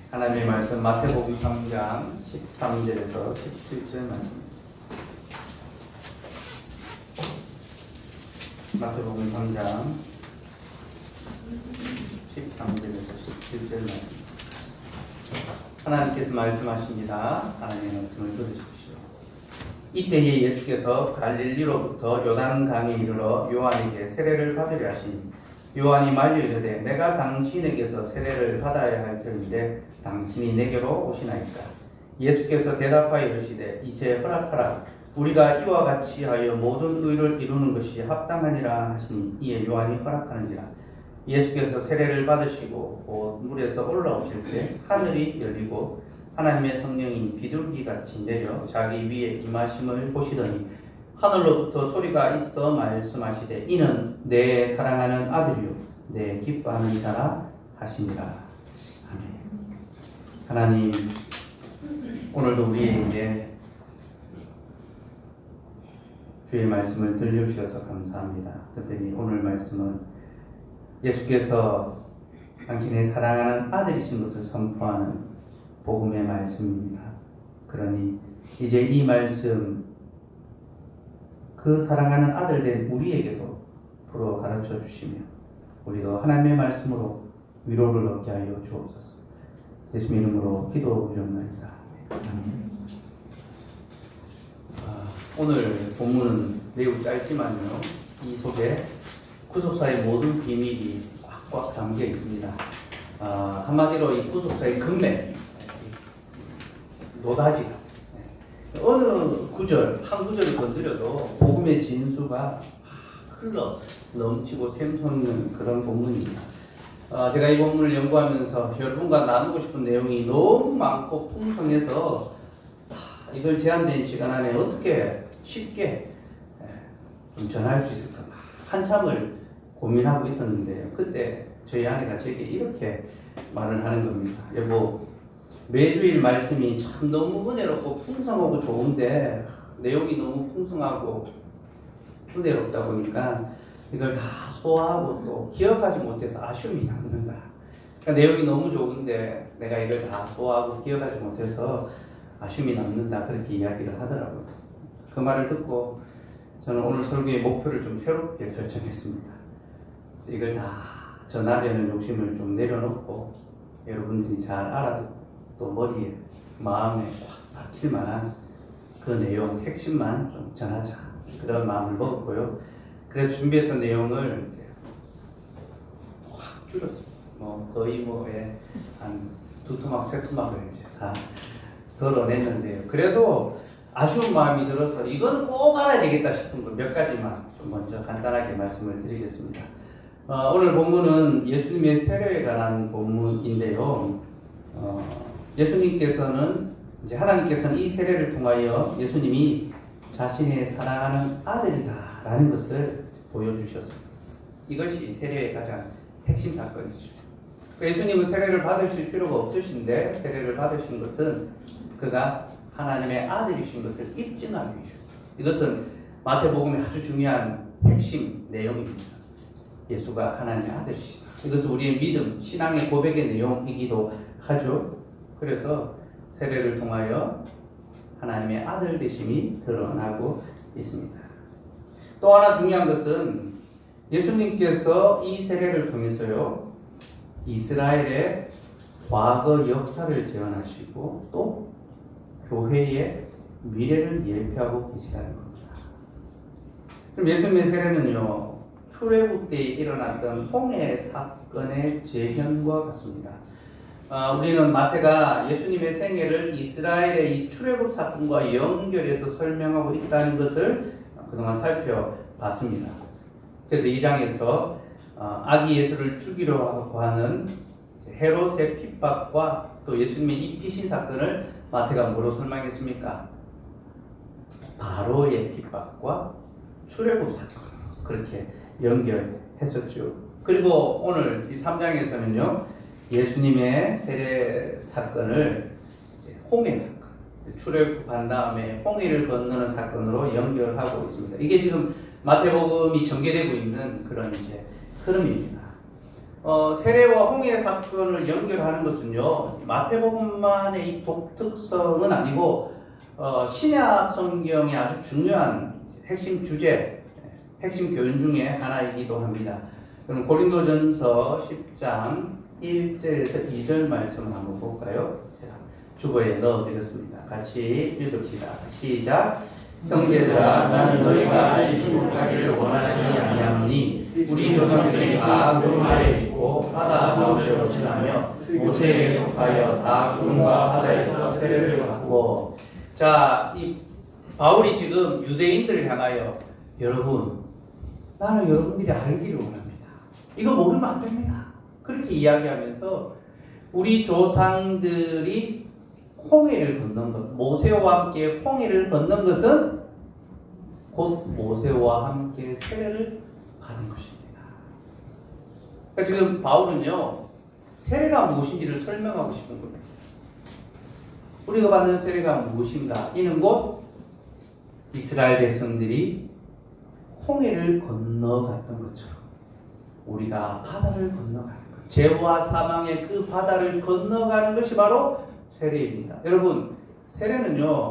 하나님의 말씀 마태복음 3장 13절에서 17절 말씀. 마태복음 3장 13절에서 17절 말씀. 하나님께서 말씀하십니다. 하나님의 말씀을 들으십시오. 이때에 예수께서 갈릴리로부터 요단강에 이르러 요한에게 세례를 받으려 하시니 요한이 말려 이르되 내가 당신에게서 세례를 받아야 할 터인데 당신이 내게로 오시나이까. 예수께서 대답하여 이르시되 이제 허락하라. 우리가 이와 같이 하여 모든 의를 이루는 것이 합당하니라 하시니 이에 요한이 허락하는지라. 예수께서 세례를 받으시고 곧 물에서 올라오실새 하늘이 열리고 하나님의 성령이 비둘기같이 내려 자기 위에 임하심을 보시더니 하늘로부터 소리가 있어 말씀하시되 이는 내 사랑하는 아들이요 내 기뻐하는 자라 하시니라. 아멘. 하나님, 오늘도 우리에게 주의 말씀을 들려주셔서 감사합니다. 특별히 오늘 말씀은 예수께서 당신의 사랑하는 아들이신 것을 선포하는 복음의 말씀입니다. 그러니 이제 이 말씀 그 사랑하는 아들 된 우리에게도 풀어 가르쳐 주시며 우리도 하나님의 말씀으로 위로를 얻게 하여 주옵소서. 예수 이름으로 기도드립니다. 오늘 본문은 매우 짧지만요, 이 속에 구속사의 모든 비밀이 꽉꽉 담겨 있습니다. 한마디로 이 구속사의 금맥, 노다지가 어느 구절, 한 구절을 건드려도 복음의 진수가 흘러 넘치고 샘솟는 그런 본문입니다. 제가 이 본문을 연구하면서 여러분과 나누고 싶은 내용이 너무 많고 풍성해서 이걸 제한된 시간 안에 어떻게 쉽게 좀 전할 수 있을까 한참을 고민하고 있었는데요. 그때 저희 아내가 제게 이렇게 말을 하는 겁니다. 여보, 매주일 말씀이 참 너무 은혜롭고 풍성하고 좋은데 내용이 너무 풍성하고 은혜롭다 보니까 이걸 다 소화하고 또 기억하지 못해서 아쉬움이 남는다. 그러니까 내용이 너무 좋은데 내가 이걸 다 소화하고 기억하지 못해서 아쉬움이 남는다. 그렇게 이야기를 하더라고요. 그 말을 듣고 저는 오늘 설교의 목표를 좀 새롭게 설정했습니다. 그래서 이걸 다 전하려는 욕심을 좀 내려놓고 여러분들이 잘 알아듣고 또 머리에, 마음에 확 박힐 만한 그 내용, 핵심만 좀 전하자. 그런 마음을 먹었고요. 그래서 준비했던 내용을 이제 확 줄였습니다. 거의 한 두 토막, 세 토막을 이제 다 덜어냈는데요. 그래도 아쉬운 마음이 들어서 이거는 꼭 알아야 되겠다 싶은 거 몇 가지만 좀 먼저 간단하게 말씀을 드리겠습니다. 오늘 본문은 예수님의 세례에 관한 본문인데요. 예수님께서는 이제 하나님께서는 이 세례를 통하여 예수님이 자신의 사랑하는 아들이다라는 것을 보여주셨습니다. 이것이 세례의 가장 핵심 사건이죠. 예수님은 세례를 받으실 필요가 없으신데 세례를 받으신 것은 그가 하나님의 아들이신 것을 입증하기 위해서. 이것은 마태복음의 아주 중요한 핵심 내용입니다. 예수가 하나님의 아들이시다. 이것은 우리의 믿음, 신앙의 고백의 내용이기도 하죠. 그래서 세례를 통하여 하나님의 아들 되심이 드러나고 있습니다. 또 하나 중요한 것은 예수님께서 이 세례를 통해서요, 이스라엘의 과거 역사를 재현하시고 또 교회의 미래를 예표하고 계시다는 겁니다. 그럼 예수님의 세례는요, 출애굽 때에 일어났던 홍해 사건의 재현과 같습니다. 우리는 마태가 예수님의 생애를 이스라엘의 이 출애굽 사건과 연결해서 설명하고 있다는 것을 그동안 살펴봤습니다. 그래서 2장에서 아기 예수를 죽이려고 하는 헤롯의 핍박과 또 예수님의 입히신 사건을 마태가 뭐로 설명했습니까? 바로의 핍박과 출애굽 사건, 그렇게 연결했었죠. 그리고 오늘 이 3장에서는요, 예수님의 세례 사건을 홍해 사건, 출애굽한 다음에 홍해를 건너는 사건으로 연결하고 있습니다. 이게 지금 마태복음이 전개되고 있는 그런 이제 흐름입니다. 세례와 홍해 사건을 연결하는 것은요, 마태복음만의 이 독특성은 아니고 신약 성경의 아주 중요한 핵심 주제, 핵심 교훈 중에 하나이기도 합니다. 그럼 고린도전서 10장 1절에서 2절 말씀을 한번 볼까요? 제가 주보에 넣어드렸습니다. 같이 읽읍시다. 시작. 형제들아, 나는 너희가 알지 못하기를 원하지 아니하노니 우리 조상들이 다 구름 아래 있고 바다 가운데로 지나며 모세에게 속하여 다 구름과 바다에서 세례를 받고. 자, 이 바울이 지금 유대인들을 향하여 여러분, 나는 여러분들이 알기를 원합니다. 이거 모르면 안 됩니다. 그렇게 이야기하면서 우리 조상들이 홍해를 건넌 것, 모세와 함께 홍해를 건넌 것은 곧 모세와 함께 세례를 받은 것입니다. 그러니까 지금 바울은요, 세례가 무엇인지를 설명하고 싶은 겁니다. 우리가 받는 세례가 무엇인가? 이는 곧 이스라엘 백성들이 홍해를 건너갔던 것처럼 우리가 바다를 건너가는 것, 죄와 사망의 그 바다를 건너가는 것이 바로 세례입니다. 여러분, 세례는요,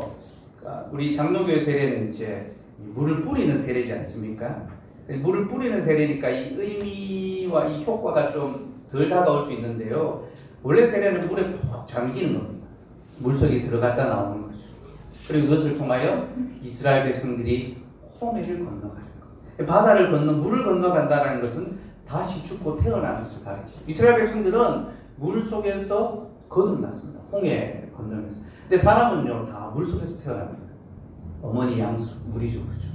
우리 장로교의 세례는 이제 물을 뿌리는 세례지 않습니까? 물을 뿌리는 세례니까 이 의미와 이 효과가 좀 덜 다가올 수 있는데요. 원래 세례는 물에 푹 잠기는 겁니다. 물속에 들어갔다 나오는 거죠. 그리고 이것을 통하여 이스라엘 백성들이 홍해를 건너가는 것. 바다를 건너 물을 건너간다는 것은 다시 죽고 태어나는 것을 가르치죠. 이스라엘 백성들은 물 속에서 거듭났습니다. 홍해 건너면서. 근데 사람은요, 다 물 속에서 태어납니다. 어머니 양수, 물이죠. 그렇죠?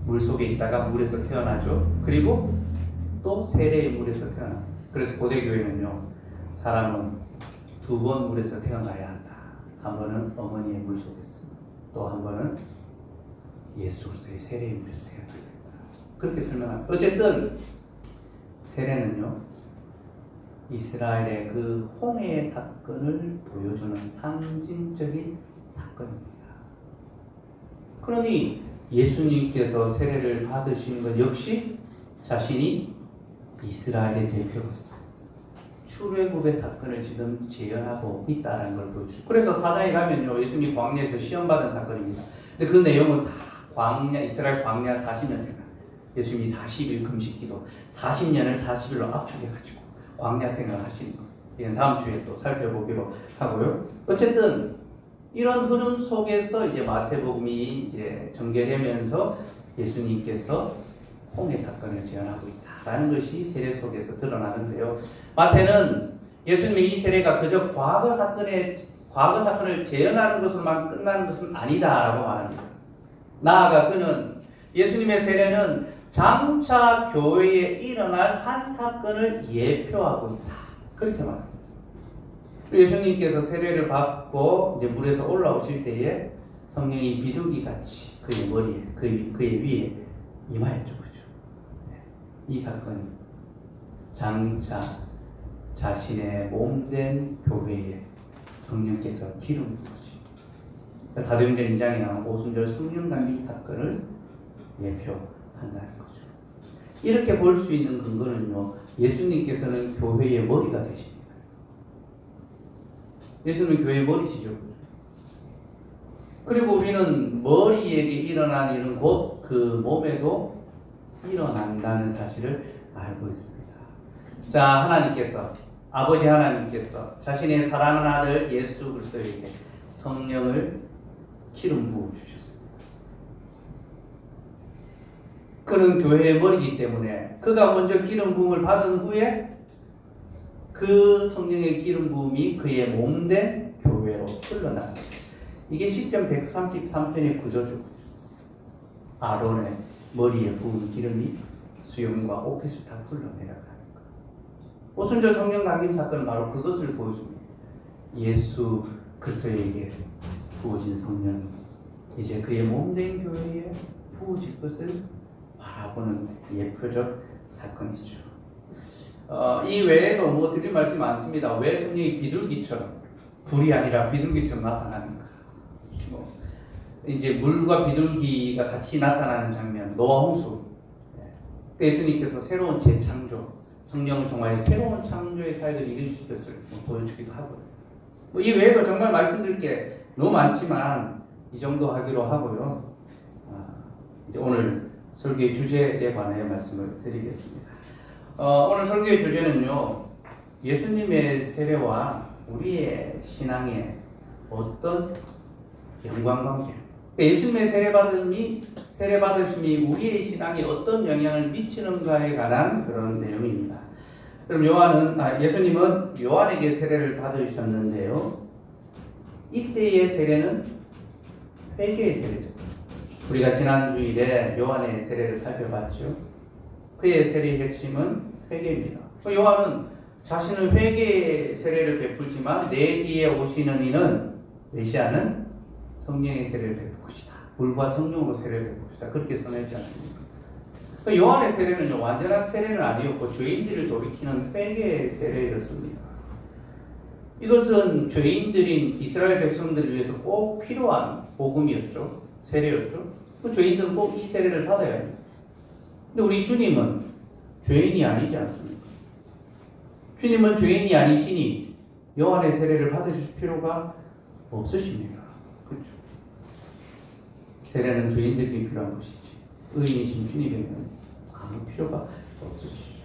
물 속에 있다가 물에서 태어나죠. 그리고 또 세례의 물에서 태어납니다. 그래서 고대교회는요, 사람은 두 번 물에서 태어나야 한다. 한 번은 어머니의 물 속에서, 또 한 번은 예수 그리스도의 세례의 물에서 태어나야 된다. 그렇게 설명합니다. 어쨌든 세례는요, 이스라엘의 그 홍해의 사건을 보여주는 상징적인 사건입니다. 그러니 예수님께서 세례를 받으신 것 역시 자신이 이스라엘의 대표로서 출애굽의 사건을 지금 재현하고 있다는 걸 보여주죠. 그래서 사장에 가면요, 예수님이 광야에서 시험받은 사건입니다. 근데 그 내용은 다 이스라엘 광야 40년 생활, 예수님이 40일 금식기도 40년을 40일로 압축해가지고 광야 생활을 하시는 것. 이건 다음 주에 또 살펴보기로 하고요. 어쨌든 이런 흐름 속에서 이제 마태복음이 이제 전개되면서 예수님께서 홍해 사건을 재현하고 있다라는 것이 세례 속에서 드러나는데요. 마태는 예수님의 이 세례가 그저 과거 사건을 재현하는 것으로만 끝나는 것은 아니다라고 말합니다. 나아가 그는 예수님의 세례는 장차 교회에 일어날 한 사건을 예표하고 있다. 그렇게 말합니다. 예수님께서 세례를 받고 이제 물에서 올라오실 때에 성령이 비둘기 같이 그의 머리에, 그의 위에 임하였죠. 그죠? 이 사건이 장차 자신의 몸된 교회에 성령께서 기름 부으시. 사도행전 2장에 나온 오순절 성령 강림 사건을 예표한다는 거죠. 이렇게 볼 수 있는 근거는요, 예수님께서는 교회의 머리가 되십니다. 예수는 교회의 머리시죠. 그리고 우리는 머리에게 일어난 일은 곧 그 몸에도 일어난다는 사실을 알고 있습니다. 자, 아버지 하나님께서 자신의 사랑하는 아들 예수 그리스도에게 성령을 기름 부어 주셨습니다. 그는 교회의 머리이기 때문에 그가 먼저 기름 부음을 받은 후에 그 성령의 기름 부음이 그의 몸된 교회로 흘러나갑니다. 이게 시편 133편의 구조죠. 아론의 머리에 부은 기름이 수염과 옷깃을 다 흘러내려가는 것. 오순절 성령 강림 사건은 바로 그것을 보여줍니다. 예수 그리스도에게 부어진 성령이 이제 그의 몸된 교회에 부어질 것을 바라보는 예표적 사건이죠. 이 외에도 뭐 드릴 말씀이 많습니다. 왜 성령이 비둘기처럼, 불이 아니라 비둘기처럼 나타나는가? 이제 물과 비둘기가 같이 나타나는 장면, 노아 홍수. 예수님께서 새로운 재창조, 성령을 통하여 새로운 창조의 사역을 이루실 것을 보여주기도 하고요. 이 외에도 정말 말씀드릴 게 너무 많지만 이 정도 하기로 하고요. 이제 오늘 설교의 주제에 관하여 말씀을 드리겠습니다. 오늘 설교의 주제는요, 예수님의 세례와 우리의 신앙의 어떤 연관관계, 예수님의 세례받으심이 우리의 신앙에 어떤 영향을 미치는가에 관한 그런 내용입니다. 그럼 예수님은 요한에게 세례를 받으셨는데요, 이때의 세례는 회개의 세례죠. 우리가 지난 주일에 요한의 세례를 살펴봤죠. 그의 세례의 핵심은 회개입니다. 요한은 자신은 회개의 세례를 베풀지만 내 뒤에 오시는 이는 메시아는 성령의 세례를 베풀 것이다. 물과 성령으로 세례를 베풀 것이다. 그렇게 선언했지 않습니까? 요한의 세례는 완전한 세례는 아니었고 죄인들을 돌이키는 회개의 세례였습니다. 이것은 죄인들인 이스라엘 백성들을 위해서 꼭 필요한 복음이었죠. 세례였죠. 그 죄인들은 꼭 이 세례를 받아야 합니다. 근데 우리 주님은 죄인이 아니지 않습니까? 주님은 죄인이 아니시니 요한의 세례를 받으실 필요가 없으십니다. 그렇죠? 세례는 죄인들에게 필요한 것이지 의인이신 주님에게는 아무 필요가 없으시죠.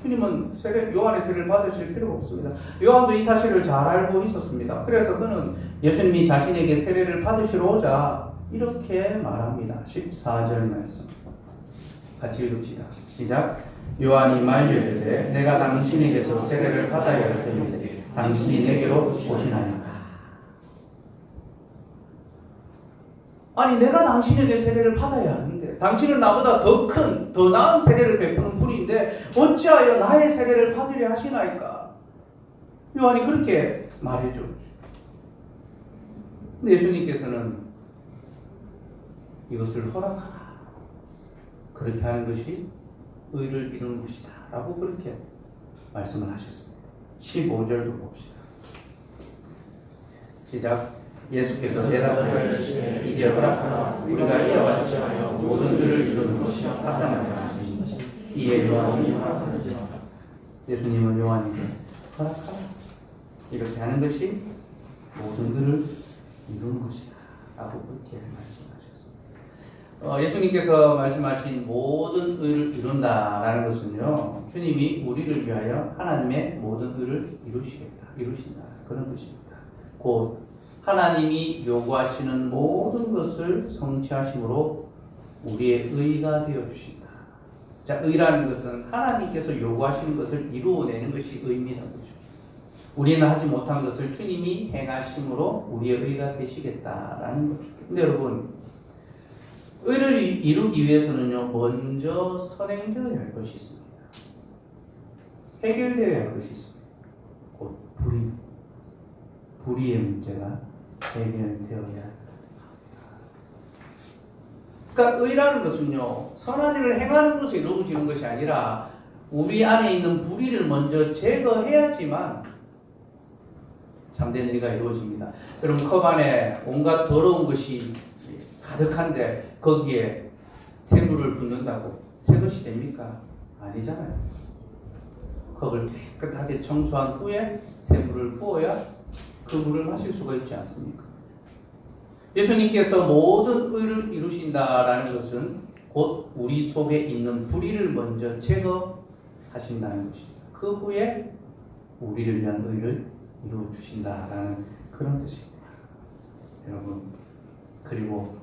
주님은 요한의 세례를 받으실 필요가 없습니다. 요한도 이 사실을 잘 알고 있었습니다. 그래서 그는 예수님이 자신에게 세례를 받으시러 오자 이렇게 말합니다. 14절 말씀 같이 읽읍시다. 시작. 요한이 말하되 내가 당신에게서 세례를 받아야 할 터인데 당신이 내게로 오시나이까. 아니 내가 당신에게 세례를 받아야 하는데 당신은 나보다 더 큰, 더 나은 세례를 베푸는 분인데 어찌하여 나의 세례를 받으려 하시나이까. 요한이 그렇게 말해줘. 근데 예수님께서는 이것을 허락하라. 그렇게 하는 것이 의를 이루는 것이다 라고 그렇게 말씀을 하셨습니다. 15절도 봅시다. 시작. 예수께서 대답하여 이제 허락하라. 우리가 이와 같이 하여 모든 일을 이루는 것이 합당하여 하시니 이에 요한이 허락하시지라. 예수님은 요한에게 허락하라. 이렇게 하는 것이 모든 일을 이루는 것이다 라고 그렇게 말씀하셨습니다. 예수님께서 말씀하신 모든 의를 이룬다라는 것은요, 주님이 우리를 위하여 하나님의 모든 의를 이루신다 그런 뜻입니다. 곧 하나님이 요구하시는 모든 것을 성취하심으로 우리의 의가 되어 주신다. 자, 의라는 것은 하나님께서 요구하시는 것을 이루어내는 것이 의입니다. 그렇죠? 우리는 하지 못한 것을 주님이 행하심으로 우리의 의가 되시겠다라는 거죠. 근데 여러분, 의를 이루기 위해서는요, 먼저 선행되어야 할 것이 있습니다. 해결되어야 할 것이 있습니다. 곧 불의의 문제가 해결되어야 합니다. 그러니까 의라는 것은요, 선한 일을 행하는 것에 이루어지는 것이 아니라 우리 안에 있는 불의를 먼저 제거해야지만 참된 의가 이루어집니다. 여러분, 컵 안에 온갖 더러운 것이 가득한데 거기에 새물을 붓는다고 새 것이 됩니까? 아니잖아요. 컵을 깨끗하게 청소한 후에 새물을 부어야 그 물을 마실 수가 있지 않습니까? 예수님께서 모든 의를 이루신다라는 것은 곧 우리 속에 있는 불의를 먼저 제거하신다는 것입니다. 그 후에 우리를 위한 의를 이루어 주신다라는 그런 뜻입니다. 여러분, 그리고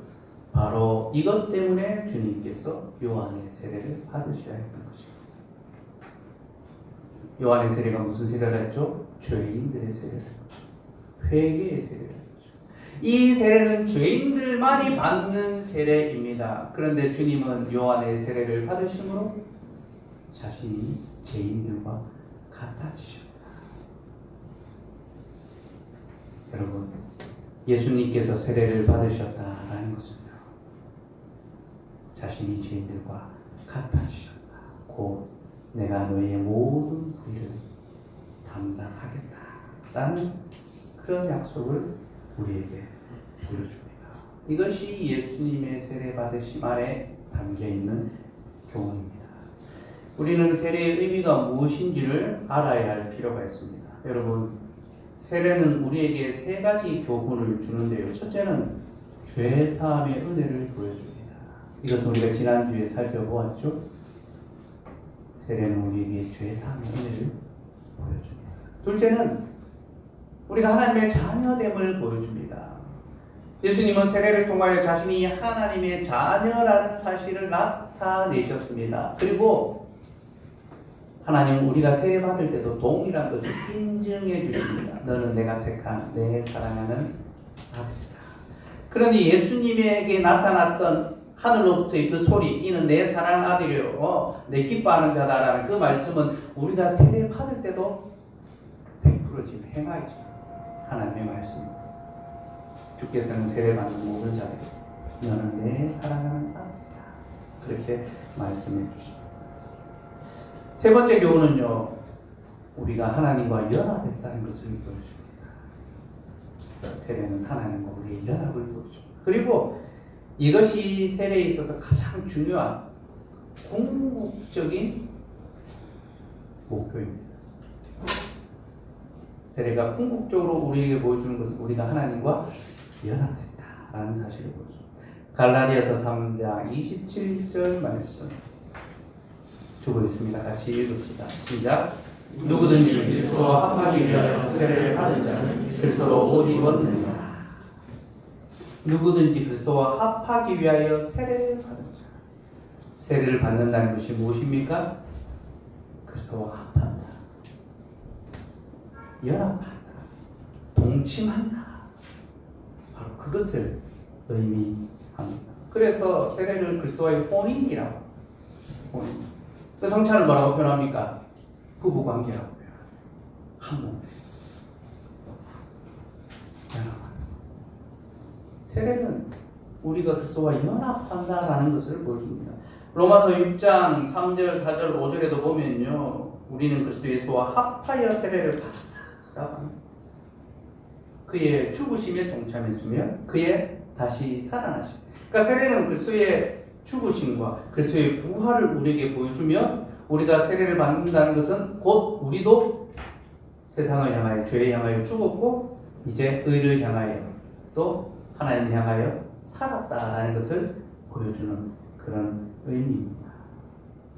바로 이것 때문에 주님께서 요한의 세례를 받으셔야 했던 것입니다. 요한의 세례가 무슨 세례를 했죠? 죄인들의 세례를 했죠. 회개의 세례를 했죠. 이 세례는 죄인들만이 받는 세례입니다. 그런데 주님은 요한의 세례를 받으심으로 자신이 죄인들과 같아지셨다. 여러분, 예수님께서 세례를 받으셨다라는 것은요, 자신이 죄인들과 같아지셨다. 곧 내가 너의 모든 불의를 담당하겠다라는 그런 약속을 우리에게 보여줍니다. 이것이 예수님의 세례 받으심 안에 담겨 있는 교훈입니다. 우리는 세례의 의미가 무엇인지를 알아야 할 필요가 있습니다. 여러분, 세례는 우리에게 세 가지 교훈을 주는데요. 첫째는 죄 사함의 은혜를 보여줍니다. 이것은 우리가 지난주에 살펴보았죠. 세례는 우리에게 죄 사함의 은혜를 보여줍니다. 둘째는 우리가 하나님의 자녀됨을 보여줍니다. 예수님은 세례를 통하여 자신이 하나님의 자녀라는 사실을 나타내셨습니다. 그리고 하나님은 우리가 세례 받을 때도 동일한 것을 인정해 주십니다. 너는 내가 택한 내 사랑하는 아들이다. 그러니 예수님에게 나타났던 하늘로부터의 그 소리, 이는 내 사랑하는 아들이요 내 기뻐하는 자다라는 그 말씀은 우리가 세례 받을 때도 100% 지금 행하이죠. 하나님의 말씀입니다. 주께서는 세례 받는 모든 자들이 너는 내 사랑하는 아들이다. 그렇게 말씀해 주십니다. 세 번째 교훈은요, 우리가 하나님과 연합했다는 것을 보여줍니다. 세례는 하나님과 우리의 연합을 보여줍니다. 그리고 이것이 세례에 있어서 가장 중요한 궁극적인 목표입니다. 세례가 궁극적으로 우리에게 보여주는 것은 우리가 하나님과 연합했다라는 사실을 보여줍니다. 갈라디아서 3장 27절 말씀 주고 있습니다. 같이 읽읍시다. 시작. 누구든지 그리스도와 합하기 위하여 세례를 받은 자는 그리스도로 옷 입었느니라. 누구든지 그리스도와 합하기 위하여 세례를 받은 자. 세례를 받는다는 것이 무엇입니까? 그리스도와 합한다. 연합한다. 동침한다. 바로 그것을 의미합니다. 그래서 세례를 그리스도와의 혼인이라고. 혼인. 그 성찬을 뭐라고 표현합니까? 부부관계라고 표현합니다. 한 몸. 연합한다. 세례는 우리가 그리스도와 연합한다라는 것을 보여줍니다. 로마서 6장 3절, 4절, 5절에도 보면요, 우리는 그리스도 예수와 합하여 세례를 받았다. 그의 죽으심에 동참했으며 그의 다시 살아나심. 그러니까 세례는 그리스도의 죽으심과 그리스도의 부활을 우리에게 보여주며, 우리가 세례를 받는다는 것은 곧 우리도 세상을 향하여, 죄에 향하여 죽었고 이제 의를 향하여 또 하나님을 향하여 살았다라는 것을 보여주는 그런 의미입니다.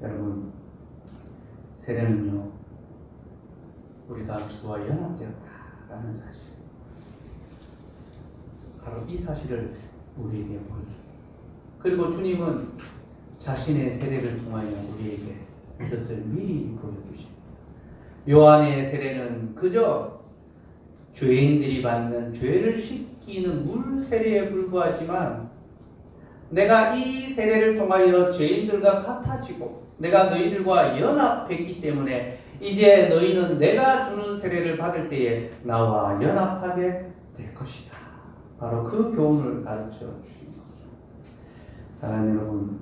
여러분, 세례는요, 우리가 그리스도와 연합되었다라는 사실, 바로 이 사실을 우리에게 보여줍니다. 그리고 주님은 자신의 세례를 통하여 우리에게 이것을 미리 보여주십니다. 요한의 세례는 그저 죄인들이 받는 죄를 씻기는 물 세례에 불과하지만, 내가 이 세례를 통하여 죄인들과 같아지고 내가 너희들과 연합했기 때문에 이제 너희는 내가 주는 세례를 받을 때에 나와 연합하게 될 것이다. 바로 그 교훈을 가르쳐 주신 거죠. 사랑하는 여러분,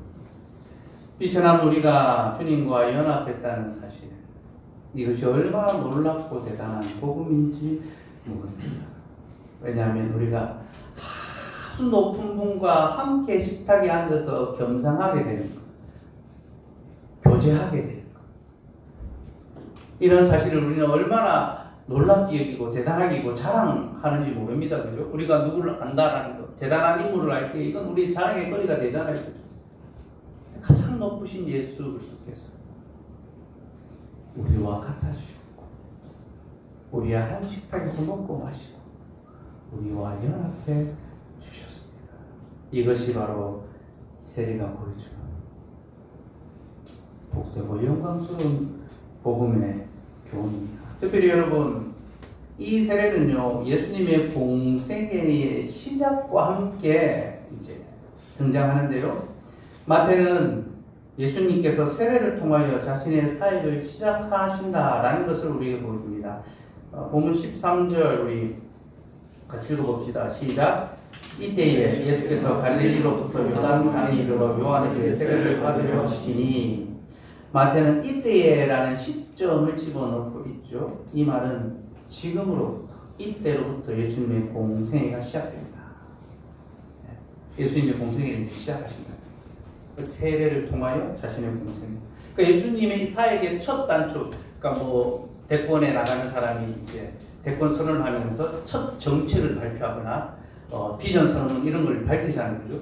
비천한 우리가 주님과 연합했다는 사실, 이것이 얼마나 놀랍고 대단한 복음인지 모릅니다. 왜냐하면 우리가 아주 높은 분과 함께 식탁에 앉아서 겸상하게 되는 것, 교제하게 되는 것, 이런 사실을 우리는 얼마나 놀랍게 여기고 대단하게 여기고 자랑하는지 모릅니다. 그죠? 우리가 누구를 안다라는 것, 대단한 인물을 알 때 이건 우리 자랑의 거리가 되잖아요. 그죠? 가장 높으신 예수 그리스도께서 우리와 같아지셨고 우리와 한 식탁에서 먹고 마시고 우리와 연합해 주셨습니다. 이것이 바로 세례가 보여주는 복되고 영광스러운 복음의 교훈입니다. 특별히 여러분, 이 세례는요, 예수님의 공생애의 시작과 함께 이제 등장하는데요. 마태는 예수님께서 세례를 통하여 자신의 사역을 시작하신다라는 것을 우리에게 보여줍니다. 본문 13절 우리 같이 읽어봅시다. 시작. 이때에 예수께서 갈릴리로부터 요단강에 이르러 요한에게 세례를 받으려 하시니, 마태는 이때에라는 시점을 집어넣고 있죠. 이 말은 지금으로부터, 이때로부터 예수님의 공생애가 시작됩니다. 예수님의 공생애를 시작하신다. 세례를 통하여 자신의 공생. 그러니까 예수님의 사역의 첫 단추, 그러니까 뭐 대권에 나가는 사람이 이제 대권 선언을 하면서 첫 정책을 발표하거나 비전 선언 이런 걸 밝히자는 거죠.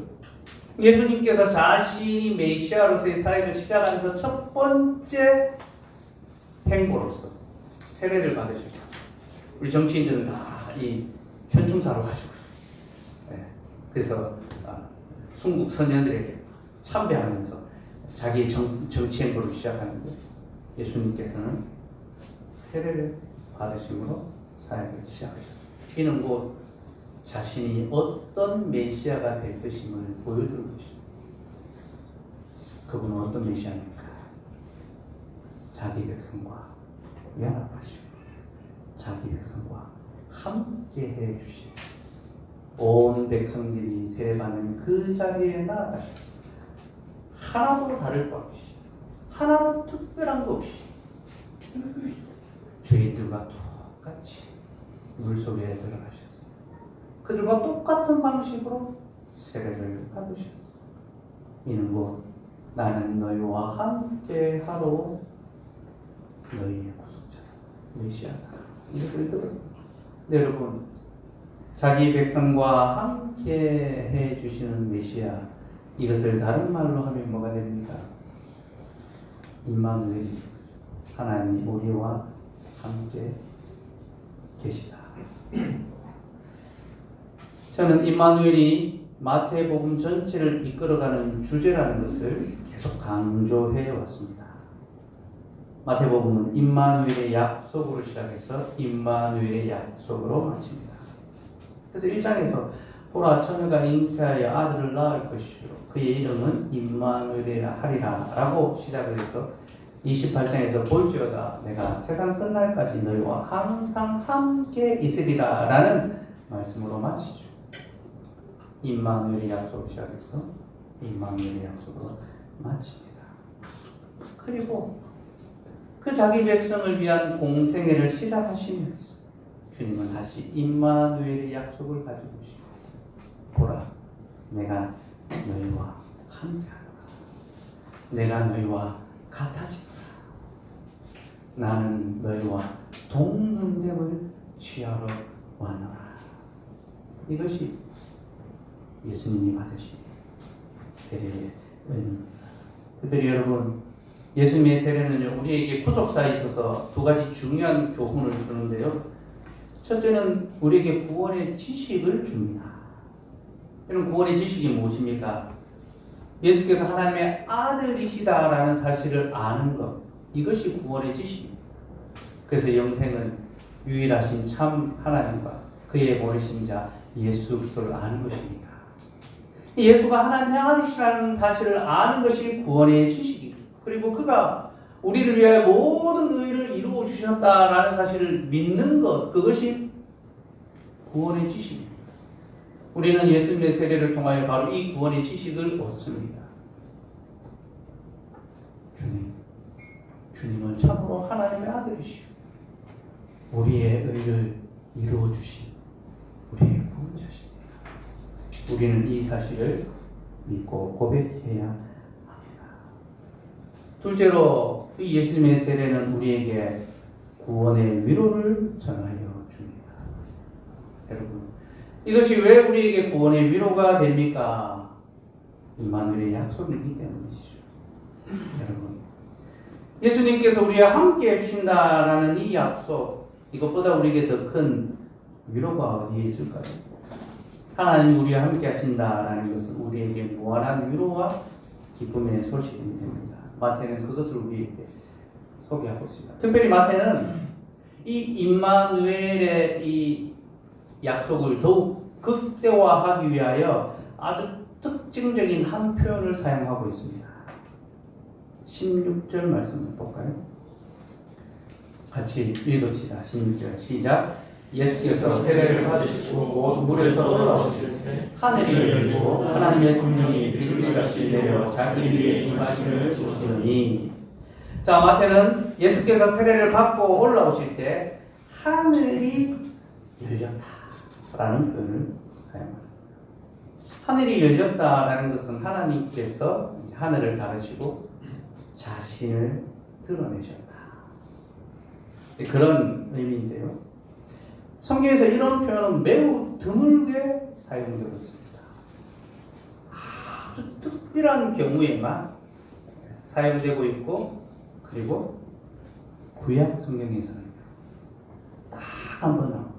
예수님께서 자신이 메시아로서의 사역을 시작하면서 첫 번째 행보로서 세례를 받으셨죠. 우리 정치인들은 다 이 현충사로 가지고, 네. 그래서 순국 선녀들에게 참배하면서 자기의 정치 행보를 시작하는데 예수님께서는 세례를 받으심으로 사역을 시작하셨습니다. 이는 곧 자신이 어떤 메시아가 될 것임을 보여주는 것입니다. 그분은 어떤 메시아입니까? 자기 백성과 연합하시고 자기 백성과 함께 해주시고 온 백성들이 세례받는 그 자리에 나아가셨습니다. 하나도 다를 것 없이, 하나도 특별한 것 없이 죄인들과 똑같이 물속에 들어가셨어요. 그들과 똑같은 방식으로 세례를 받으셨어요. 이는 곧 나는 너희와 함께 하러 너희의 구속자다, 메시아다. 이것을 들어요. 네, 여러분, 자기 백성과 함께 해주시는 메시아, 이것을 다른 말로 하면 뭐가 됩니까? 임마누엘이죠. 하나님 우리와 함께 계시다. 저는 임마누엘이 마태복음 전체를 이끌어가는 주제라는 것을 계속 강조해 왔습니다. 마태복음은 임마누엘의 약속으로 시작해서 임마누엘의 약속으로 마칩니다. 그래서 1장에서 보라 처녀가 잉태하여 아들을 낳을 것이요 그의 이름은 임마누엘이라 하리라 라고 시작을 해서 28장에서 볼지어다 내가 세상 끝날까지 너희와 항상 함께 있으리라 라는 말씀으로 마치죠. 임마누엘의 약속으로 시작해서 임마누엘의 약속으로 마칩니다. 그리고 그 자기 백성을 위한 공생애를 시작하시면서 주님은 다시 임마누엘의 약속을 가지고 오십니다. 보라, 내가 너희와 함께하노라. 내가 너희와 같아지노라. 나는 너희와 동등됨을 취하러 왔노라. 이것이 예수님이 받으신 세례의 의미입니다. 특별히 여러분, 예수님의 세례는요, 우리에게 구속사에 있어서 두 가지 중요한 교훈을 주는데요. 첫째는 우리에게 구원의 지식을 줍니다. 이런 구원의 지식이 무엇입니까? 예수께서 하나님의 아들이시다라는 사실을 아는 것, 이것이 구원의 지식입니다. 그래서 영생은 유일하신 참 하나님과 그의 모르신 자 예수 그리스도를 아는 것입니다. 예수가 하나님의 아들이시라는 사실을 아는 것이 구원의 지식이죠. 그리고 그가 우리를 위해 모든 의를 이루어 주셨다라는 사실을 믿는 것, 그것이 구원의 지식입니다. 우리는 예수님의 세례를 통하여 바로 이 구원의 지식을 얻습니다. 주님은 참으로 하나님의 아들이시오. 우리의 의를 이루어 주신 우리의 구원자십니다. 우리는 이 사실을 믿고 고백해야 합니다. 둘째로 이 예수님의 세례는 우리에게 구원의 위로를 전하여 줍니다. 여러분, 이것이 왜 우리에게 구원의 위로가 됩니까? 임마누엘의 약속이기 때문이시죠. 여러분, 예수님께서 우리와 함께 해주신다라는 이 약속, 이것보다 우리에게 더 큰 위로가 어디에 있을까요? 하나님이 우리와 함께 하신다라는 것은 우리에게 무한한 위로와 기쁨의 소식이 됩니다. 마태는 그것을 우리에게 소개하고 있습니다. 특별히 마태는 이 임마누엘의 이 약속을 더욱 극대화하기 위하여 아주 특징적인 한 표현을 사용하고 있습니다. 16절 말씀을 볼까요? 같이 읽읍시다. 16절 시작. 예수께서 세례를 받으시고 곧 물에서 올라오실 때 하늘이 열리고 하나님의 성령이 비둘기같이 내려 자기 위에 임하심을 보시느니. 자, 마태는 예수께서 세례를 받고 올라오실 때 하늘이 열렸다라는 표현을 사용합니다. 하늘이 열렸다라는 것은 하나님께서 하늘을 가르시고 자신 자신을 드러내셨다. 그런 의미인데요. 성경에서 이런 표현은 매우 드물게 사용되고 있습니다. 아주 특별한 경우에만 사용되고 있고, 그리고 구약 성경에서는 딱 한 번 나옵니다.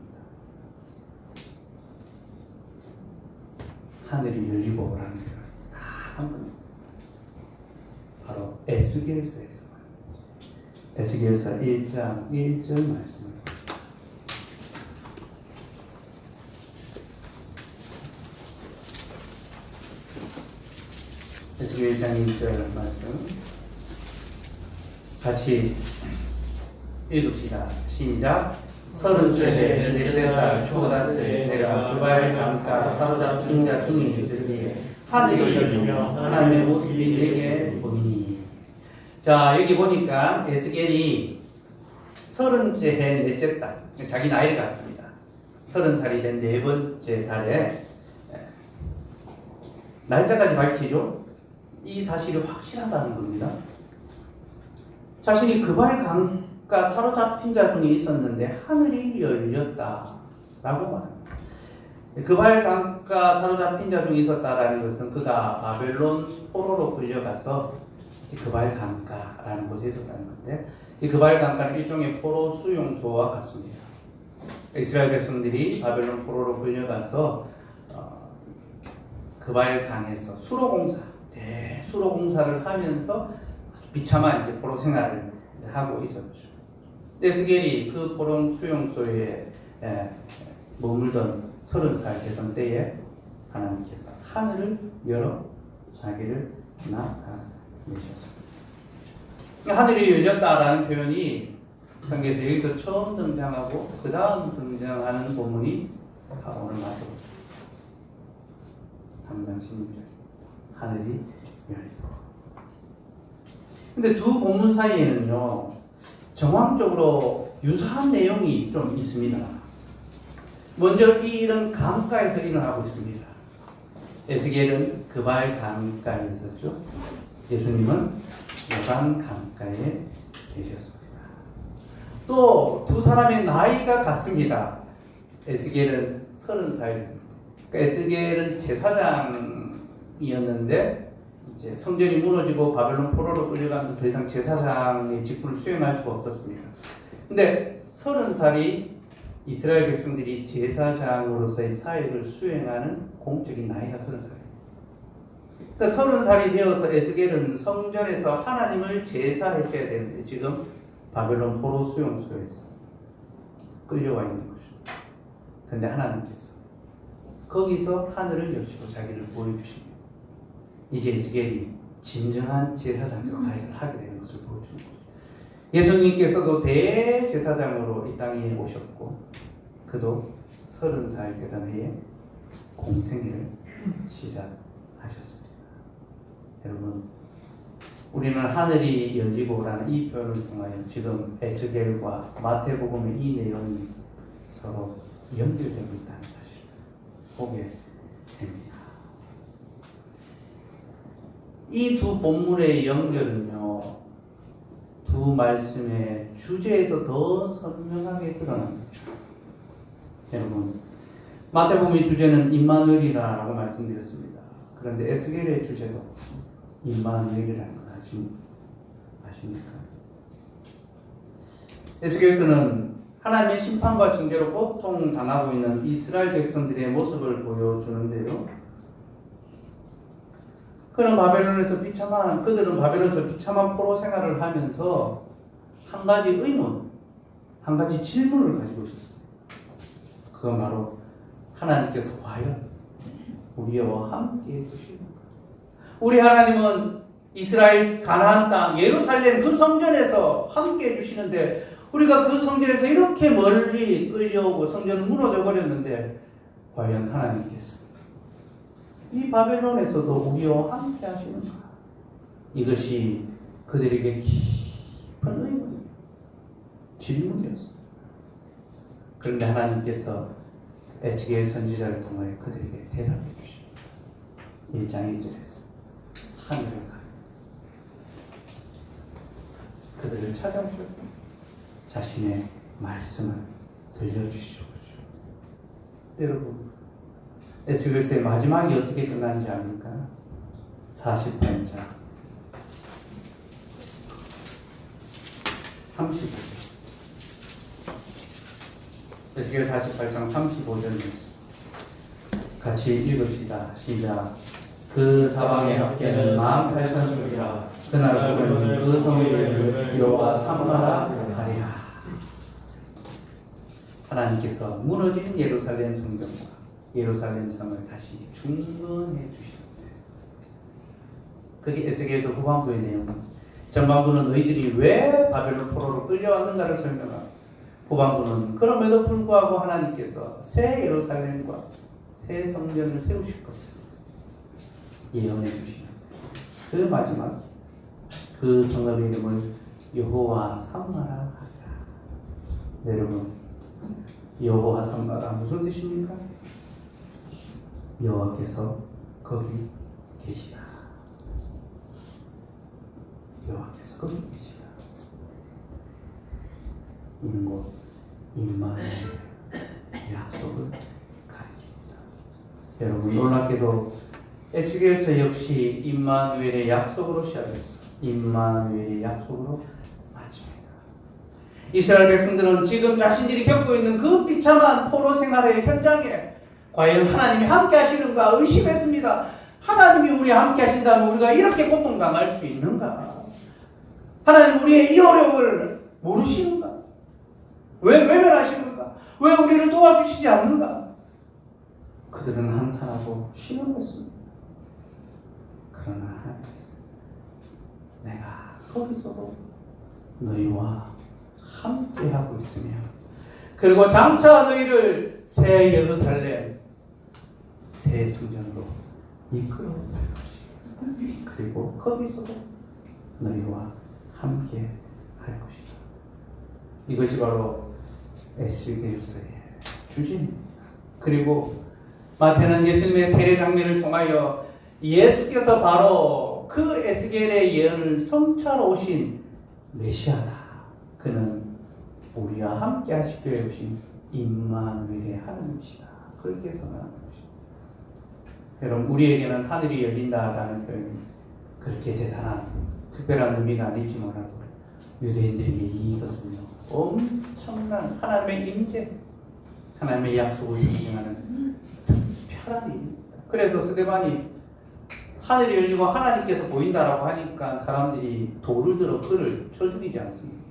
하늘이 열리고라는 표현 딱 한 번. 바로 에스겔서에서 에스겔서 1장 1절 말씀을 에스겔 1장 1절 말씀 같이 읽읍시다. 시작. 30째 넷째 달 초다스에 내가 두발 강가 사로잡힌 자 중에 있을 때에 하늘이 열리며 하나님의 모습이 내게 보이니. 자, 여기 보니까 에스겔이 30째 해 넷째 달, 자기 나이를 갖습니다. 30살이 된 네 번째 달에 날짜까지 밝히죠. 이 사실이 확실하다는 겁니다. 자신이 그발 강가 사로잡힌 자 중에 있었는데 하늘이 열렸다라고 말합니다. 그발 강가 사로잡힌 자 중에 있었다라는 것은 그가 바벨론 포로로 끌려가서 그발 강가라는 곳에 있었다는 건데, 이 그발 강가는 일종의 포로 수용소와 같습니다. 이스라엘 백성들이 바벨론 포로로 끌려가서 그발 강에서 수로 공사를 하면서 비참한 이제 포로 생활을 하고 있었죠. 에스겔이 그 포로 수용소에 머물던 30살 되던 때에 하나님께서 하늘을 열어 자기를 나타내셨습니다. 하늘이 열렸다라는 표현이 성경에서 여기서 처음 등장하고 그 다음 등장하는 본문이 다 오늘 마지막 3장 16절 하늘이 열리고. 근데 두 본문 사이에는요, 정황적으로 유사한 내용이 좀 있습니다. 먼저 이 일은 강가에서 일어나고 있습니다. 에스겔은 그발 강가에 있었죠. 예수님은 요단 강가에 계셨습니다. 또 두 사람의 나이가 같습니다. 에스겔은 30살. 그러니까 에스겔은 제사장이었는데 이제 성전이 무너지고 바벨론 포로로 끌려가면서 더 이상 제사장의 직분을 수행할 수가 없었습니다. 근데 30살이 이스라엘 백성들이 제사장으로서의 사역을 수행하는 공적인 나이가 30살이에요. 그러니까 30살이 되어서 에스겔은 성전에서 하나님을 제사했어야 되는데 지금 바벨론 포로 수용소에서 끌려와 있는 것입니다. 그런데 하나님께서 거기서 하늘을 여시고 자기를 보여주십니다. 이제 에스겔이 진정한 제사장적 사역을 하게 되는 것을 보여주는 거죠. 예수님께서도 대제사장으로 이 땅에 오셨고 그도 30살 되던 해에 공생애를 시작하셨습니다. 여러분, 우리는 하늘이 열리고라는 이 표현을 통하여 지금 에스겔과 마태복음의 이 내용이 서로 연결되고 있다는 사실을 보게 됩니다. 이 두 본문의 연결은요, 두 말씀의 주제에서 더 선명하게 드러납니다. 여러분, 마태복음의 주제는 임마누엘이라고 말씀드렸습니다. 그런데 에스겔의 주제도 임마누엘이라는 걸 아십니까? 에스겔에서는 하나님의 심판과 징계로 고통당하고 있는 이스라엘 백성들의 모습을 보여주는데요. 그들은 바벨론에서 비참한 포로 생활을 하면서 한 가지 의문, 한 가지 질문을 가지고 있었습니다. 그건 바로 하나님께서 과연 우리와 함께 해주시는가? 우리 하나님은 이스라엘 가나안 땅 예루살렘 그 성전에서 함께 해주시는데 우리가 그 성전에서 이렇게 멀리 끌려오고 성전은 무너져 버렸는데 과연 하나님께서 이 바벨론에서도 우리와 함께 하시는가? 이것이 그들에게 깊은 의문이에요. 질문이었습니다. 그런데 하나님께서 에스겔 선지자를 통하여 그들에게 대답해 주십니다. 1장 1절에서 하늘을 가려 그들을 찾아오셔서 자신의 말씀을 들려주시죠. 여러분, 에스겔서 마지막이 어떻게 끝나는지 압니까? 48장 35절. 에스겔 48장 35절 같이 읽읍시다. 시작. 그 사방의 합계는 18,000줄이라. 그날 소리는 그 성의 이름을 여호와 삼가라 하리라. 하나님께서 무너진 예루살렘 성전과 예루살렘 성을 다시 중건해 주시는데, 그게 에스겔서 후반부의 내용입니다. 전반부는 너희들이 왜 바벨론 포로로 끌려왔는가를 설명하고, 후반부는 그럼에도 불구하고 하나님께서 새 예루살렘과 새 성전을 세우실 것을 예언해 주시는 그 마지막, 그 성읍의 이름을 여호와 삼가라 하리라. 여러분, 여호와 삼가라 무슨 뜻입니까? 여호와께서 거기 계시다. 여호와께서 거기 계시다. 이는 곧 임마누엘 약속을 가리킵니다. 여러분, 놀랍게도 에스겔서 역시 임마누엘의 약속으로 시작했어. 임마누엘의 약속으로 마칩니다. 이스라엘 백성들은 지금 자신들이 겪고 있는 그 비참한 포로 생활의 현장에 과연 하나님이 함께 하시는가 의심했습니다. 하나님이 우리와 함께 하신다면 우리가 이렇게 고통당할 수 있는가? 하나님 우리의 이 어려움을 모르시는가? 왜 외면하시는가? 왜 우리를 도와주시지 않는가? 그들은 한탄하고 신음했습니다. 그러나 하나님께서 내가 거기서도 너희와 함께하고 있으며, 그리고 장차 너희를 새 예루살렘 새 성전으로 이끌어 갈 것이다. 그리고 거기서도 너희와 함께 할 것이다. 이것이 바로 에스겔서의 주제입니다. 그리고 마태는 예수님의 세례 장면을 통하여 예수께서 바로 그 에스겔의 예언을 성취하러 오신 메시아다. 그는 우리와 함께 하시기 위해 오신 임마누엘의 하나님이시다. 그렇게 선언하는 것입니다. 여러분, 우리에게는 하늘이 열린다라는 표현이 그렇게 대단한 특별한 의미가 아닐지 몰라도 유대인들에게 이것은요, 엄청난 하나님의 임재, 하나님의 약속을 상징하는 특별한 일입니다. 그래서 스데반이 하늘이 열리고 하나님께서 보인다라고 하니까 사람들이 돌을 들어 그를 쳐 죽이지 않습니까?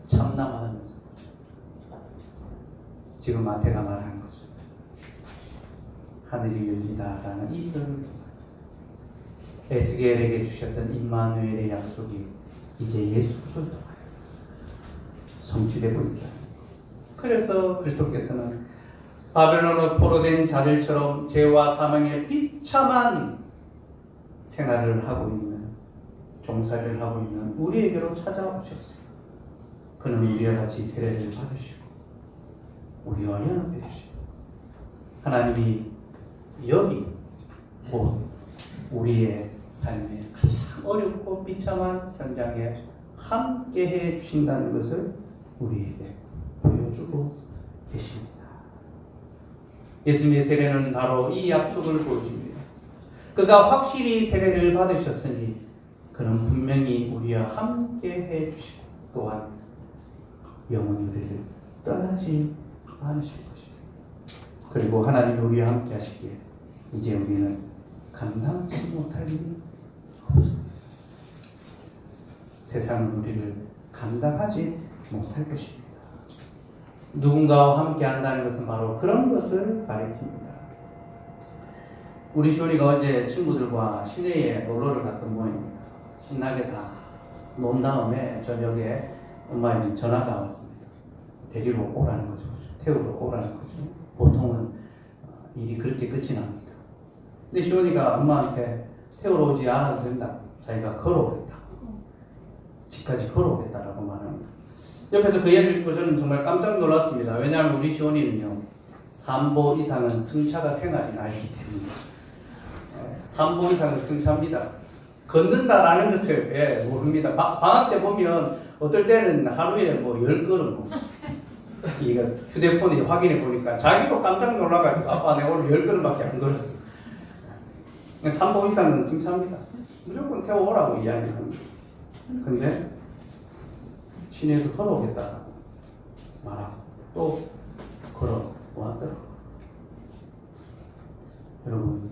참남하면서 지금 마태가 말하는 것은 하늘이 열리다라는 이 표현을 에스겔에게 주셨던 임마누엘의 약속이 이제 예수 그리스도를 통하여 성취되고 있다. 그래서 그리스도께서는 바벨론으로 포로된 자들처럼 죄와 사망의 비참한 생활을 하고 있는, 종살이를 하고 있는 우리에게로 찾아오셨어요. 그는 우리와 같이 세례를 받으시고 우리와 연합해 주시고, 하나님이 여기 곧 우리의 삶의 가장 어렵고 비참한 현장에 함께해 주신다는 것을 우리에게 보여주고 계십니다. 예수님의 세례는 바로 이 약속을 보여줍니다. 그가 확실히 세례를 받으셨으니 그는 분명히 우리와 함께해 주시고 또한 영원히 우리를 떠나지 않으실 것입니다. 그리고 하나님이 우리와 함께 하시기에 이제 우리는 감당치 못할 일이 없습니다. 세상은 우리를 감당하지 못할 것입니다. 누군가와 함께 한다는 것은 바로 그런 것을 가리킵니다. 우리 시온이가 어제 친구들과 시내에 놀러를 갔던 모양입니다. 신나게 다 논 다음에 저녁에 엄마에게 전화가 왔습니다. 데리러 오라는 거죠. 태우러 오라는 거죠. 보통은 일이 그렇게 끝이 납니다. 근데 시온이가 엄마한테 태우러 오지 않아도 된다. 자기가 걸어오겠다. 집까지 걸어오겠다라고 말합니다. 옆에서 그 이야기를 듣고 저는 정말 깜짝 놀랐습니다. 왜냐하면 우리 시온이는요, 3보 이상은 승차가 생활이 아니기 때문에 3보 이상을 승차합니다. 걷는다라는 것을 모릅니다. 방학 때 보면 어떨 때는 하루에 뭐 10걸음 이거 휴대폰에 확인해 보니까 자기도 깜짝 놀라가지고 아빠 내가 오늘 10걸음밖에 안 걸었어. 3보 이상은 승차합니다. 무조건 태워오라고 이야기합니다. 근데 시내에서 걸어오겠다 말하고 또 걸어왔더라고요. 여러분,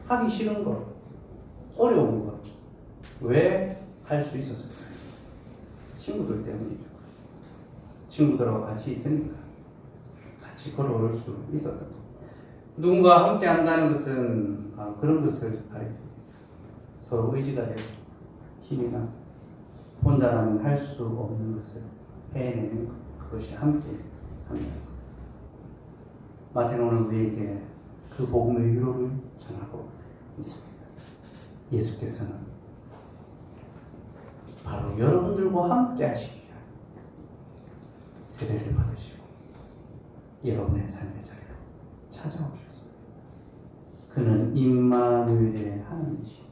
하기 싫은 것, 어려운 것, 왜 할 수 있었을까요? 친구들 때문이죠. 친구들하고 같이 있으니까 같이 걸어올 수 있었던 것. 누군가 함께 한다는 것은 그런 것을 가리킵니다. 서로 의지가 되고 힘이 나고 혼자라면 할 수 없는 것을 해내는 것, 그것이 함께 합니다. 마태는 오늘 우리에게 그 복음의 위로를 전하고 있습니다. 예수께서는 바로 여러분들과 함께 하시기 위해 세례를 받으시고 여러분의 삶의 자리로 찾아오셨습니다. 그는 임마누엘의 하나님이시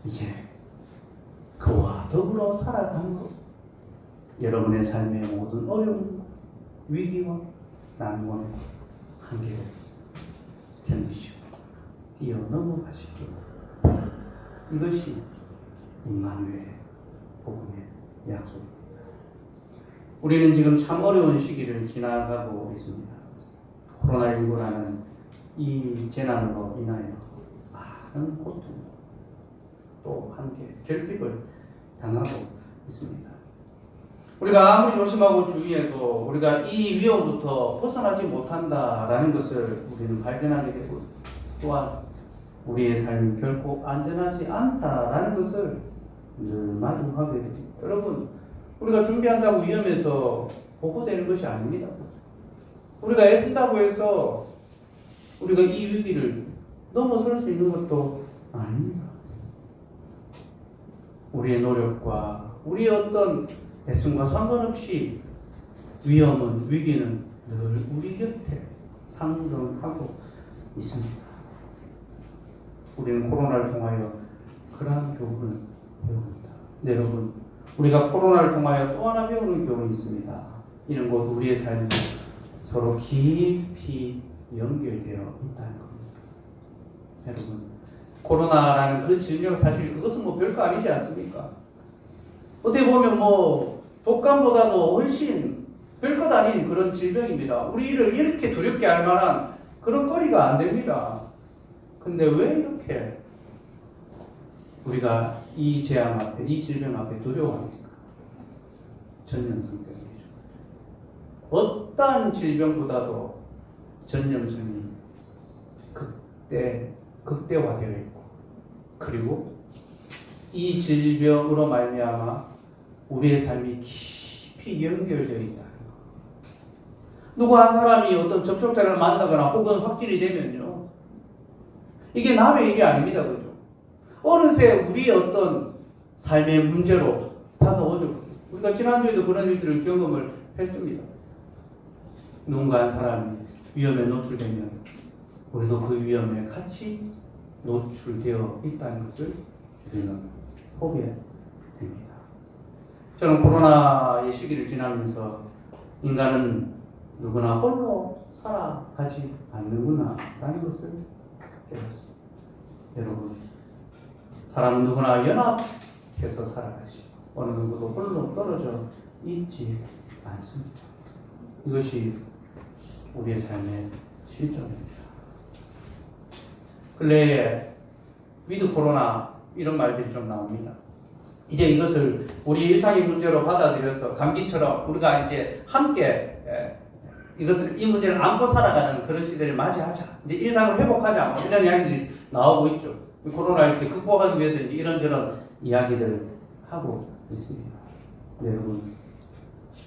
이제 그와 더불어 살아가는 것, 여러분의 삶의 모든 어려움과 위기와 난관과 한계를 견디시고 뛰어넘어가시기 이것이 임마누엘의 복음의 약속입니다. 우리는 지금 참 어려운 시기를 지나가고 있습니다. 코로나19라는 이 재난으로 인하여 많은 고통 또 함께 결핍을 당하고 있습니다. 우리가 아무리 조심하고 주의해도 우리가 이 위험부터 벗어나지 못한다라는 것을 우리는 발견하게 되고 또한 우리의 삶이 결코 안전하지 않다라는 것을 늘 마주하게 됩니다. 여러분, 우리가 준비한다고 위험해서 보고되는 것이 아닙니다. 우리가 애쓴다고 해서 우리가 이 위기를 넘어설 수 있는 것도 아닙니다. 우리의 노력과 우리의 어떤 애씀과 상관없이 위험은, 위기는 늘 우리 곁에 상존하고 있습니다. 우리는 코로나를 통하여 그러한 교훈을 배웁니다. 네, 여러분, 우리가 코로나를 통하여 또 하나 배우는 교훈이 있습니다. 이는 곧 우리의 삶이 서로 깊이 연결되어 있다는 겁니다. 여러분, 코로나라는 그 질병 사실 그것은 뭐 별거 아니지 않습니까? 어떻게 보면 뭐 독감보다도 훨씬 별것 아닌 그런 질병입니다. 우리를 이렇게 두렵게 할 만한 그런 거리가 안 됩니다. 근데 왜 이렇게 우리가 이 재앙 앞에, 이 질병 앞에 두려워합니까? 전염성 때문이죠. 어떠한 질병보다도 전염성이 극대화되어 있고, 그리고 이 질병으로 말미암아 우리의 삶이 깊이 연결되어 있다는 것. 누구 한 사람이 어떤 접촉자를 만나거나 혹은 확진이 되면요, 이게 남의 일이 아닙니다. 그죠? 어느새 우리의 어떤 삶의 문제로 다가오죠. 우리가 지난주에도 그런 일들을 경험을 했습니다. 누군가 한 사람이 위험에 노출되면 우리도 그 위험에 같이 노출되어 있다는 것을 우리는 보게 됩니다. 저는 코로나의 시기를 지나면서 인간은 누구나 홀로 살아가지 않는구나 라는 것을 깨닫습니다. 여러분, 사람은 누구나 연합해서 살아가시고 어느 누구도 홀로 떨어져 있지 않습니다. 이것이 우리의 삶의 실존입니다. 근래에 위드 코로나 이런 말들이 좀 나옵니다. 이제 이것을 우리 일상의 문제로 받아들여서 감기처럼 우리가 이제 함께 이 문제를 안고 살아가는 그런 시대를 맞이하자. 이제 일상을 회복하자. 이런 이야기들이 나오고 있죠. 코로나를 이제 극복하기 위해서 이제 이런저런 이야기들을 하고 있습니다. 네, 여러분,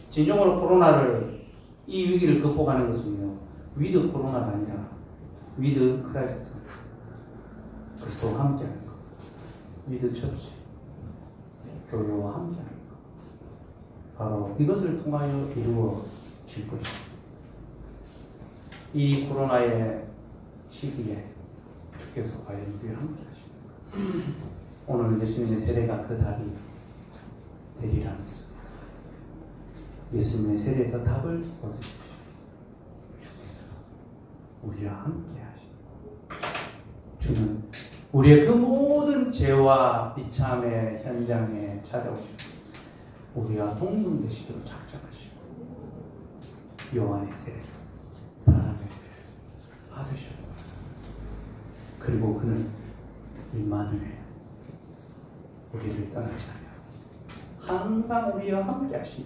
진정으로 코로나를 이 위기를 극복하는 것은요, 위드 코로나가 아니라 위드 크라이스트, 그리스도와 함께하는 것, 위드 처치, 교회와 함께하는 것, 바로 이것을 통하여 이루어질 것입니다. 이 코로나의 시기에 주께서 과연 우리와 함께 하십니까? 오늘 예수님의 세례가 그 답이 되리라면서 예수님의 세례에서 답을 얻으십시오. 주께서 우리와 함께 하시고 주는 우리의 그 모든 죄와 비참의 현장에 찾아오시고 우리와 동등 되시도록 작정하시고 요한의 세례, 사람의 세례를 받으셨고 그리고 그는 임마누엘 우리를 떠나지 않아 항상 우리와 함께 하시니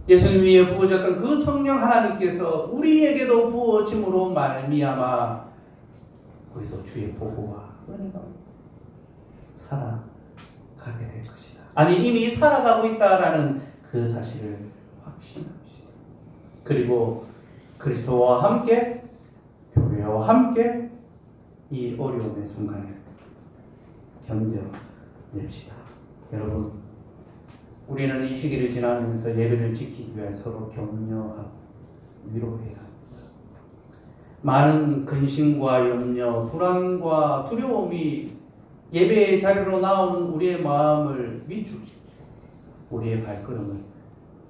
예수님 위에 부어졌던 그 성령 하나님께서 우리에게도 부어짐으로 말미암아 우리도 주의 보호와 은혜가 살아가게 될 것이다. 아니 이미 살아가고 있다라는 그 사실을 확신합시다. 그리고 그리스도와 함께 교회와 함께 이 어려움의 순간을 견뎌냅시다. 여러분 우리는 이 시기를 지나면서 예배를 지키기 위해 서로 격려하고 위로해야 합니다. 많은 근심과 염려, 불안과 두려움이 예배의 자리로 나오는 우리의 마음을 위축시키고 우리의 발걸음을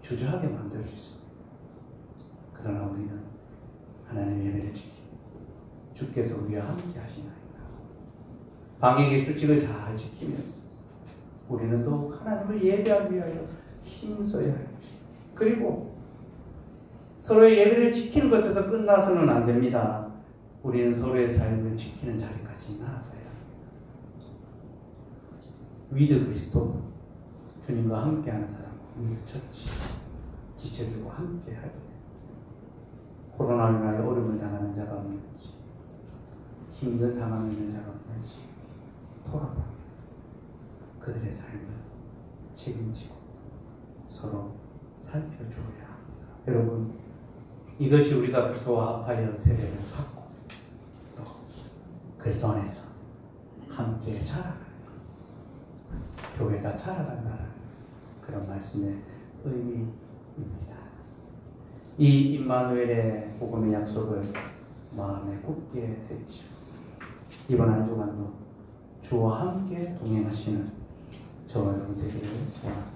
주저하게 만들 수 있습니다. 그러나 우리는 하나님의 예배를 지키고 주께서 우리와 함께 하시나이다. 방역의 수칙을 잘 지키면서 우리는 또 하나님을 예배하기 위하여 힘써야 할 것입니다. 그리고 서로의 예배를 지키는 것에서 끝나서는 안 됩니다. 우리는 서로의 삶을 지키는 자리까지 나아가야 합니다. 위드 그리스도, 주님과 함께하는 사람, 위드 처치, 지체들과 함께하게. 코로나로 인하여 어려움을 당하는 자가 없는지, 힘든 상황에 있는 자가 없는지 돌아봐. 그들의 삶을 책임지고 서로 살펴주어야 합니다. 여러분, 이것이 우리가 그리스도와 합하여 세례를 받고 또 그리스도 안에서 함께 자라가는 교회가 자라간다는 그런 말씀의 의미입니다. 이 임마누엘의 복음의 약속을 마음에 굳게 새기시고 이번 한 주간도 주와 함께 동행하시는 저와 여러분 되기를 소원합니다.